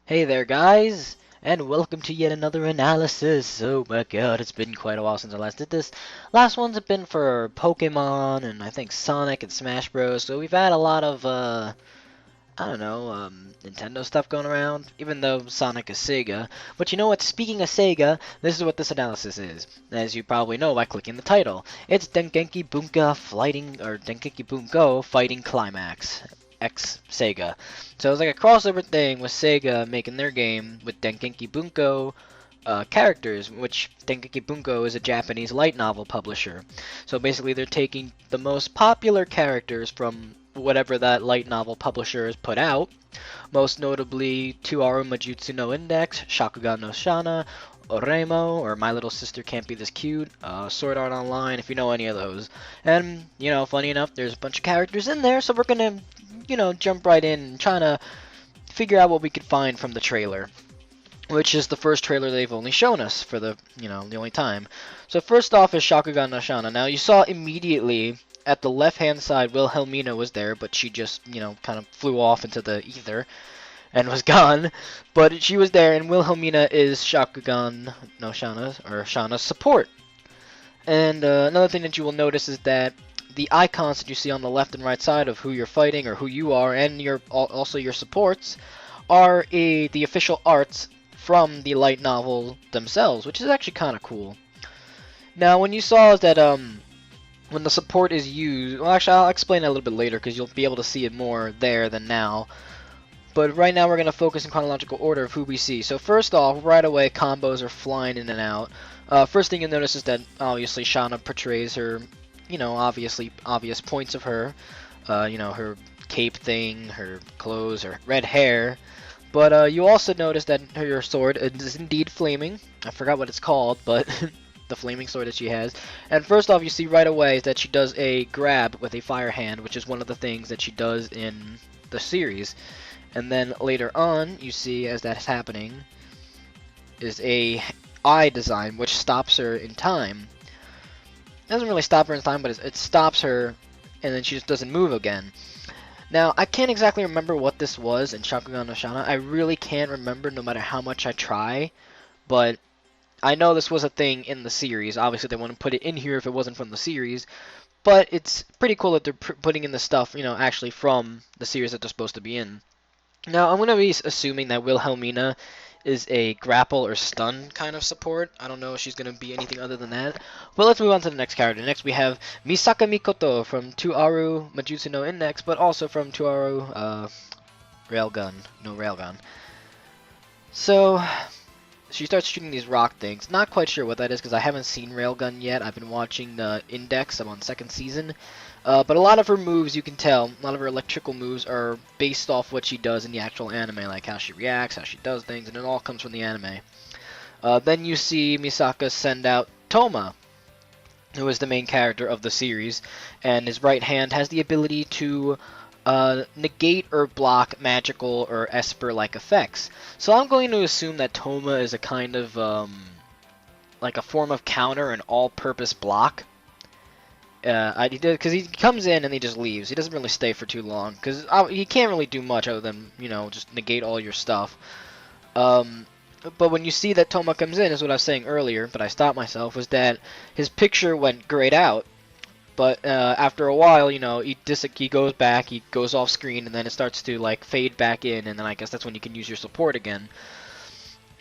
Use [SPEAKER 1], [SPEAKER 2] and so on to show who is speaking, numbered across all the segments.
[SPEAKER 1] Hey there, guys, and welcome to yet another analysis. Oh my god, it's been quite a while since I last did this. Last ones have been for Pokemon and I think Sonic and Smash Bros. So we've had a lot of, I don't know, Nintendo stuff going around, even though Sonic is Sega. But you know what? Speaking of Sega, this is what this analysis is. As you probably know by clicking the title. It's Dengeki Bunko Fighting Climax. X Sega. So it's like a crossover thing with Sega making their game with Dengeki Bunko characters, which Dengeki Bunko is a Japanese light novel publisher. So basically, they're taking the most popular characters from whatever that light novel publisher has put out, most notably Tuaru Majutsu no Index, Shakugan no Shana, Oremo, or My Little Sister Can't Be This Cute, Sword Art Online, if you know any of those. And, funny enough, there's a bunch of characters in there, so we're gonna, jump right in and trying to figure out what we could find from the trailer, which is the first trailer they've only shown us for the only time. So first off is Shakugan no Shana. Now you saw immediately at the left-hand side Wilhelmina was there, but she just, kind of flew off into the ether and was gone. But she was there, and Wilhelmina is Shakugan no Shana's, or Shana's support. And another thing that you will notice is that the icons that you see on the left and right side of who you're fighting or who you are, and also your supports, are the official arts from the light novel themselves, which is actually kind of cool. Now, when you saw that when the support is used, well, actually, I'll explain that a little bit later because you'll be able to see it more there than now. But right now, we're going to focus in chronological order of who we see. So first off, right away, combos are flying in and out. First thing you'll notice is that obviously Shauna portrays her, obvious points of her, her cape thing, her clothes, her red hair. But you also notice that her sword is indeed flaming. I forgot what it's called, but the flaming sword that she has. And first off, you see right away is that she does a grab with a fire hand, which is one of the things that she does in the series. And then later on, you see as that's happening, is a eye design, which stops her in time. It doesn't really stop her in time, but it stops her, and then she just doesn't move again. Now, I can't exactly remember what this was in Shakugan no Shana. I really can't remember no matter how much I try, but I know this was a thing in the series. Obviously, they wouldn't put it in here if it wasn't from the series, but it's pretty cool that they're putting in the stuff, actually from the series that they're supposed to be in. Now, I'm going to be assuming that Wilhelmina is a grapple or stun kind of support. I don't know if she's going to be anything other than that. But let's move on to the next character. Next, we have Misaka Mikoto from Tuaru Majutsu no Index, but also from Tuaru Railgun. No Railgun. So, she starts shooting these rock things. Not quite sure what that is because I haven't seen Railgun yet. I've been watching the Index. I'm on second season. But a lot of her moves, you can tell, a lot of her electrical moves are based off what she does in the actual anime, like how she reacts, how she does things, and it all comes from the anime. Then you see Misaka send out Toma, who is the main character of the series, and his right hand has the ability to negate or block magical or Esper-like effects. So I'm going to assume that Toma is a kind of, like a form of counter, an all-purpose block. Because he comes in and he just leaves. He doesn't really stay for too long because he can't really do much other than just negate all your stuff. But when you see that Toma comes in, is what I was saying earlier, but I stopped myself, was that his picture went grayed out. But after a while, he goes back, he goes off screen, and then it starts to like fade back in, and then I guess that's when you can use your support again.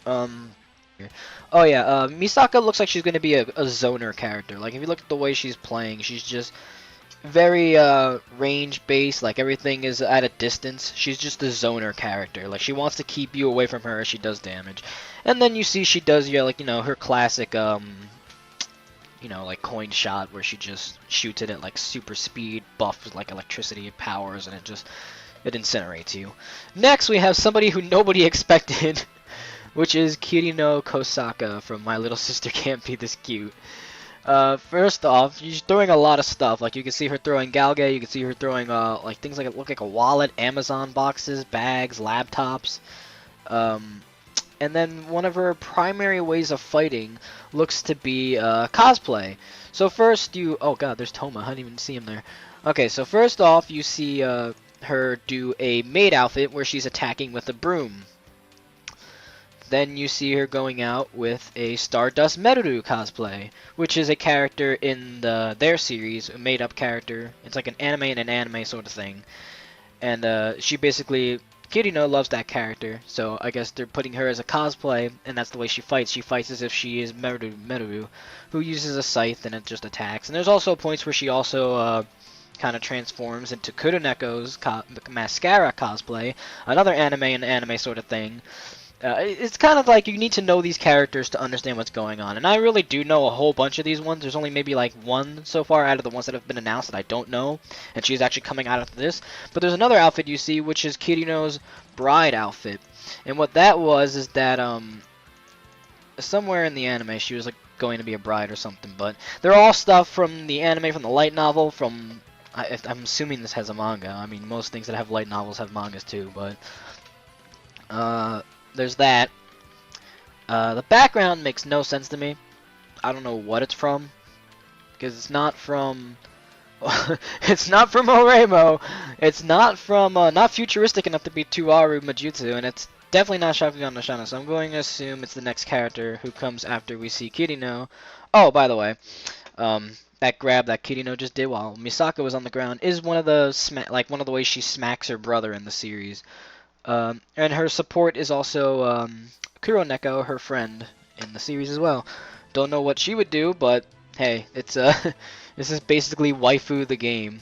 [SPEAKER 1] Oh yeah, Misaka looks like she's going to be a zoner character. Like, if you look at the way she's playing, she's just very range-based, like everything is at a distance. She's just a zoner character. Like, she wants to keep you away from her as she does damage. And then you see she does, her classic, like coin shot where she just shoots it at like super speed, buffs like electricity powers, and it incinerates you. Next, we have somebody who nobody expected. Which is Kirino Kosaka from My Little Sister Can't Be This Cute. First off, she's throwing a lot of stuff. Like, you can see her throwing Galge, you can see her throwing, like, things like look like a wallet, Amazon boxes, bags, laptops. And then one of her primary ways of fighting looks to be, cosplay. So first oh god, there's Toma, I didn't even see him there. Okay, so first off, you see, her do a maid outfit where she's attacking with a broom. Then you see her going out with a Stardust Meru cosplay, which is a character in their series, a made-up character. It's like an anime and an anime sort of thing. And she basically, Kirino loves that character, so I guess they're putting her as a cosplay, and that's the way she fights. She fights as if she is Meru, who uses a scythe and it just attacks. And there's also points where she also kind of transforms into Kuroneko's mascara cosplay, another anime and anime sort of thing. It's kind of like you need to know these characters to understand what's going on, and I really do know a whole bunch of these ones. There's only maybe like one so far out of the ones that have been announced that I don't know, and she's actually coming out after this. But there's another outfit you see, which is Kirino's bride outfit, and what that was is that somewhere in the anime she was like going to be a bride or something, but they're all stuff from the anime, from the light novel, from I'm assuming this has a manga. I mean, most things that have light novels have mangas too, but there's that. The background makes no sense to me. I don't know what it's from, because it's not from it's not from Oremo. It's not from not futuristic enough to be Tuaru Majutsu, and it's definitely not Shakugan no Shana, so I'm going to assume it's the next character who comes after we see Kirino. Oh, by the way, that grab that Kirino just did while Misaka was on the ground is one of the one of the ways she smacks her brother in the series. And her support is also Kuroneko, her friend, in the series as well. Don't know what she would do, but hey, it's this is basically waifu the game.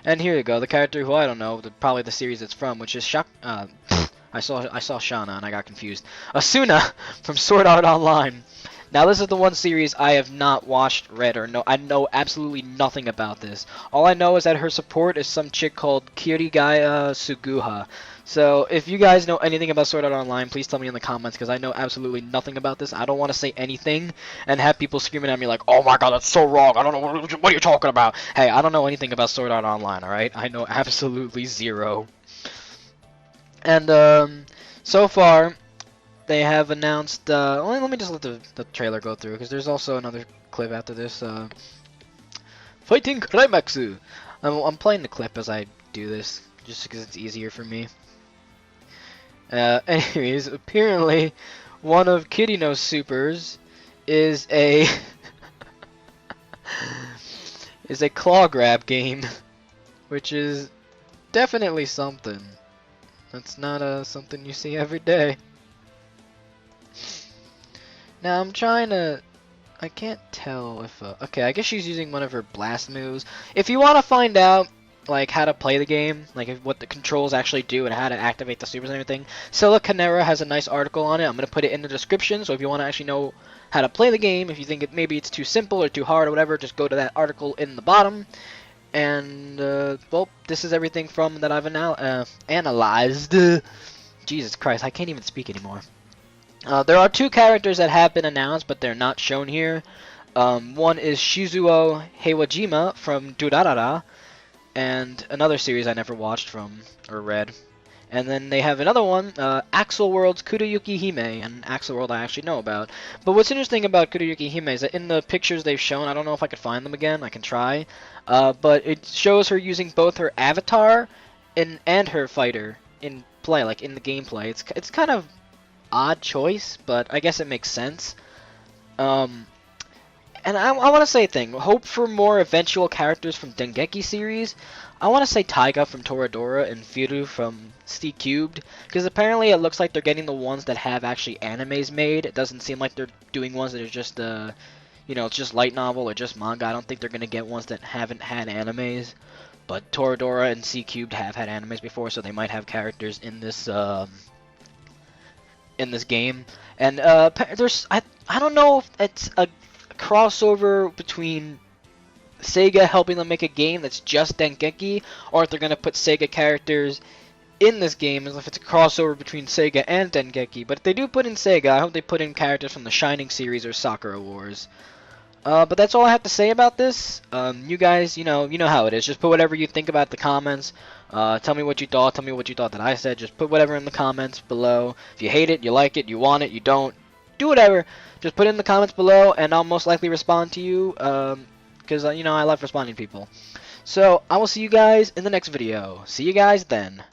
[SPEAKER 1] And here you go, the character who I don't know, probably the series it's from, which is I saw Shana and I got confused. Asuna from Sword Art Online. Now this is the one series I have not watched, read, or know. I know absolutely nothing about this. All I know is that her support is some chick called Kirigaya Suguha. So if you guys know anything about Sword Art Online, please tell me in the comments, because I know absolutely nothing about this. I don't want to say anything and have people screaming at me like, "Oh my god, that's so wrong. I don't know what are you talking about." Hey, I don't know anything about Sword Art Online, alright? I know absolutely zero. And so far they have announced, let me just let the trailer go through, because there's also another clip after this, Fighting Climax! I'm playing the clip as I do this, just because it's easier for me. Anyways, apparently, one of Kirino's supers is a is a claw grab game, which is definitely something. That's not something you see every day. Now I'm trying to, I can't tell if okay, I guess she's using one of her blast moves. If you want to find out like how to play the game, like what the controls actually do and how to activate the supers and everything, Scylla Canera has a nice article on it. I'm gonna put it in the description, so if you want to actually know how to play the game, if you think maybe it's too simple or too hard or whatever, just go to that article in the bottom. And well, this is everything from that I've analyzed. Jesus Christ, I can't even speak anymore. There are two characters that have been announced, but they're not shown here. One is Shizuo Heiwajima from Durarara, and another series I never watched from or read. And then they have another one, Axel World's Kurayuki Hime, and Axel World I actually know about. But what's interesting about Kurayuki Hime is that in the pictures they've shown, I don't know if I could find them again, I can try, but it shows her using both her avatar and her fighter in play, like in the gameplay. It's kind of odd choice, but I guess it makes sense. And I want to say a thing. Hope for more eventual characters from Dengeki series. I want to say Taiga from Toradora and Firu from C Cubed, because apparently it looks like they're getting the ones that have actually animes made. It doesn't seem like they're doing ones that are just you know, it's just light novel or just manga. I don't think they're gonna get ones that haven't had animes. But Toradora and C Cubed have had animes before, so they might have characters in this game. And there's I don't know if it's a crossover between Sega helping them make a game that's just Dengeki, or if they're gonna put Sega characters in this game, as if it's a crossover between Sega and Dengeki. But if they do put in Sega, I hope they put in characters from the Shining series or Sakura Wars. But that's all I have to say about this. You guys, you know how it is. Just put whatever you think about the comments. Tell me what you thought. Tell me what you thought that I said. Just put whatever in the comments below. If you hate it, you like it, you want it, you don't, do whatever. Just put it in the comments below, and I'll most likely respond to you. Because you know I love responding to people. So I will see you guys in the next video. See you guys then.